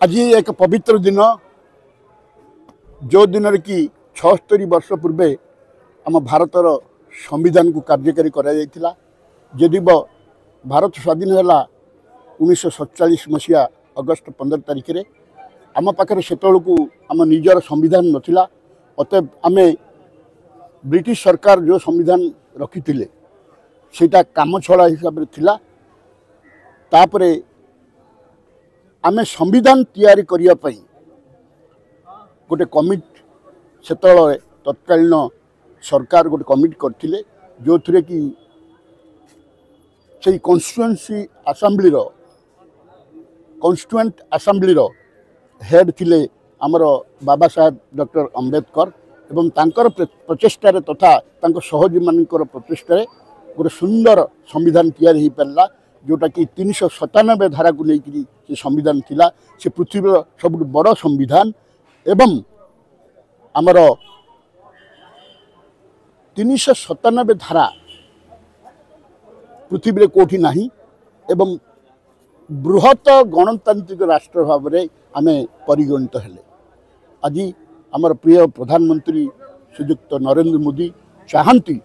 आज एक पवित्र दिन जो दिन कि 76 वर्ष पूर्वे आम भारतर संविधान को कार्यकारी करा जदि भारत स्वाधीन है 1947 मसीहा अगस्ट 15 तारिख में आम पाखे से आम निजर संविधान नथिला अतएव आम ब्रिटिश सरकार जो संविधान रखी सेटा काम छड़ा हिसाब से तापरे आमे संविधान तैयारी करने गोटे कमिट से तत्कालीन सरकार गोटे कमिट करथिले जो थरे कि से कन्स्टिट्यूएंसी असेंबली हेड थिले आमर बाबा साहेब डॉक्टर अंबेडकर एवं तांकर प्रचेष्टार तथा तांको सहयोगी मानकर प्रचेष्टार गोटे सुंदर संविधान तैयारी हो पारा जोटा कि 397 धारा को लेकर से संविधान थिला से पृथ्वीर सब बड़ संविधान एवं आमर 397 धारा पृथ्वी कोठी नहीं एवं बृहत गणतांत्रिक राष्ट्र भाव में आम परिगणित हेले। आज आमर प्रिय प्रधानमंत्री श्रीयुक्त नरेंद्र मोदी चाहती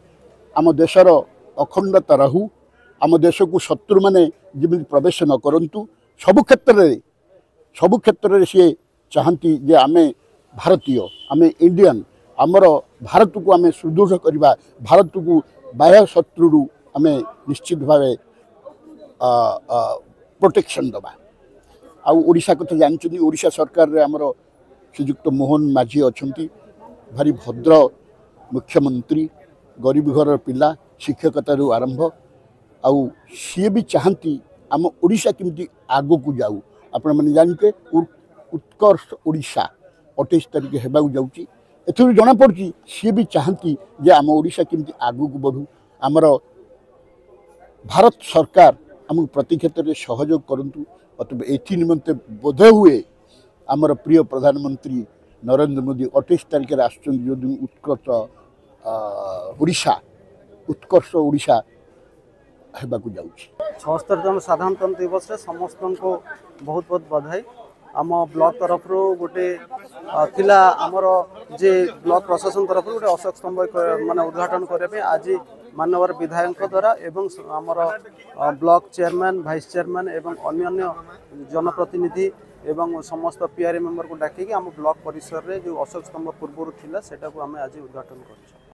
आम देशर अखंडता रहू आम देश को शत्रु माने जमी प्रवेश न करंतु सबु क्षेत्र में सी चाहती जे आमे भारतीय आमे इंडियन आमर भारत को आमे सुदृढ़ करवा भारत को बाह्य शत्रु आमे निश्चित भाव प्रोटेक्शन दबा आउ ओडिशा कथा जानते ओडिशा सरकार रे आमर श्रीयुक्त मोहन माझी अच्छा भारी भद्र मुख्यमंत्री गरीब घर पिला शिक्षकतारू आरंभ आउ सी भी चाहती आम ओडिशा केमती आगो को जाऊ आपण मैंने जानते उत्कर्ष ओडिशा 28 तारिख होगा जाऊँगी एथुर जना पड़ी सी भी चाहती जे आम ओडिशा केमती आगो को बढ़ू आमर भारत सरकार आमको प्रति क्षेत्र में सहयोग करंतु अतएव एथि निमंते बोध हुए आमर प्रिय प्रधानमंत्री नरेंद्र मोदी 28 तारिख में आसुँच जो दिन उत्कर्ष ओडिशा हेबाकु जाउछि। 76तम साधारणतंत्र दिवस रे समस्त को बहुत बहुत बधाई। आम ब्लॉक तरफ गोटे थिला आमर जे ब्लॉक प्रशासन तरफ गोटे अशोक स्तंभ माने उद्घाटन करबे आज मानवर विधायक द्वारा एवं आमर ब्लॉक चेयरमैन वाइस चेयरमैन एवं अन्य जनप्रतिनिधि एवं समस्त पीआरए मेंबर को डाकी आम ब्लॉक परिसर रे जो अशोक स्तंभ पूर्व थिला सेटा को आम आज उद्घाटन कर।